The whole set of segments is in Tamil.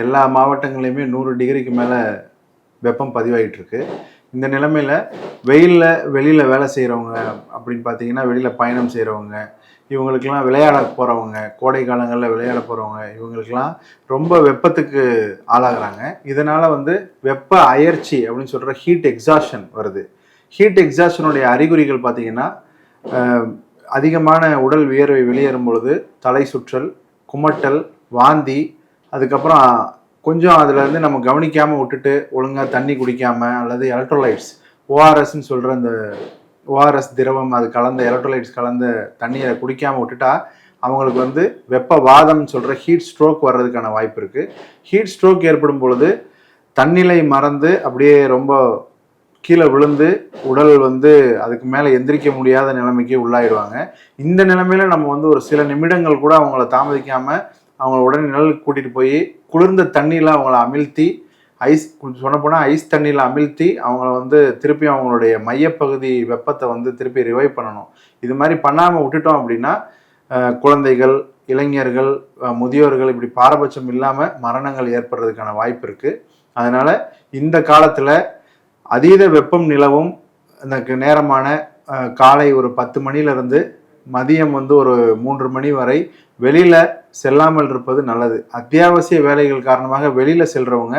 எல்லா மாவட்டங்கள்லையுமே 100 டிகிரிக்கு மேலே வெப்பம் பதிவாகிட்டு இருக்கு. இந்த நிலைமையில் வெளியில் வேலை செய்கிறவங்க அப்படின்னு பார்த்தீங்கன்னா, வெளியில் பயணம் செய்கிறவங்க, இவங்களுக்கெல்லாம் விளையாட போகிறவங்க, கோடை காலங்களில் விளையாட போகிறவங்க, இவங்களுக்கெல்லாம் ரொம்ப வெப்பத்துக்கு ஆளாகிறாங்க. இதனால் வெப்ப அயற்சி அப்படின்னு சொல்கிற ஹீட் எக்ஸாஷன் வருது. ஹீட் எக்ஸாஷனுடைய அறிகுறிகள் பார்த்தீங்கன்னா, அதிகமான உடல் வியர்வை வெளியேறும் பொழுது தலை சுற்றல், குமட்டல், வாந்தி, அதுக்கப்புறம் கொஞ்சம் அதுலேருந்து நம்ம கவனிக்காமல் விட்டுட்டு ஒழுங்காக தண்ணி குடிக்காமல் அல்லது எலக்ட்ரோலைட்ஸ் ஓஆர்எஸ்ன்னு சொல்கிற அந்த ஓஆர்எஸ் திரவம் அது கலந்த எலக்ட்ரோலைட்ஸ் கலந்த தண்ணியை குடிக்காமல் விட்டுட்டா அவங்களுக்கு வெப்ப வாதம்னு சொல்கிற ஹீட் ஸ்ட்ரோக் வர்றதுக்கான வாய்ப்பு இருக்குது. ஹீட் ஸ்ட்ரோக் ஏற்படும் பொழுது தன்னிலை மறந்து அப்படியே ரொம்ப கீழே விழுந்து உடல் அதுக்கு மேலே எந்திரிக்க முடியாத நிலைமைக்கு உள்ளாயிடுவாங்க. இந்த நிலைமையில நம்ம ஒரு சில நிமிடங்கள் கூட அவங்கள தாமதிக்காமல் அவங்கள உடனே நிழலுக்கு கூட்டிகிட்டு போய் குளிர்ந்த தண்ணியில் அவங்கள அமிழ்த்தி சொன்னப்போனால் ஐஸ் தண்ணியில் அமிழ்த்தி அவங்கள திருப்பி அவங்களுடைய மையப்பகுதி வெப்பத்தை திருப்பி ரிவைவ் பண்ணணும். இது மாதிரி பண்ணாமல் விட்டுட்டோம் அப்படின்னா குழந்தைகள், இளைஞர்கள், முதியோர்கள் இப்படி பாரபட்சம் இல்லாமல் மரணங்கள் ஏற்படுறதுக்கான வாய்ப்பு இருக்குது. அதனால் இந்த காலத்தில் அதீத வெப்பம் நிலவும் எனக்கு நேரமான காலை ஒரு 10 மணிலேருந்து மதியம் ஒரு 3 மணி வரை வெளியில் செல்லாமல் இருப்பது நல்லது. அத்தியாவசிய வேலைகள் காரணமாக வெளியில் செல்றவங்க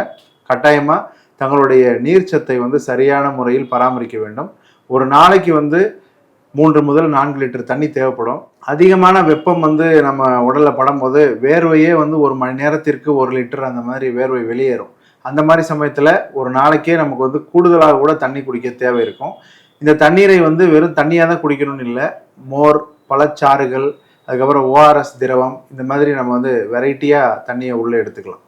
கட்டாயமாக தங்களுடைய நீர்ச்சத்தை சரியான முறையில் பராமரிக்க வேண்டும். ஒரு நாளைக்கு 3 முதல் 4 லிட்டர் தண்ணி தேவைப்படும். அதிகமான வெப்பம் நம்ம உடலில் படும்போது வேர்வையே 1 மணி நேரத்திற்கு 1 லிட்டர் அந்த மாதிரி வேர்வை வெளியேறும். அந்த மாதிரி சமயத்தில் ஒரு நாளைக்கே நமக்கு கூடுதலாக கூட தண்ணி குடிக்க தேவை இருக்கும். இந்த தண்ணீரை வெறும் தண்ணியாக தான் குடிக்கணும்னு இல்லை, மோர், பழச்சாறுகள், அதுக்கப்புறம் ஓஆர்எஸ் திரவம், இந்த மாதிரி நம்ம வெரைட்டியாக தண்ணியை உள்ளே எடுத்துக்கலாம்.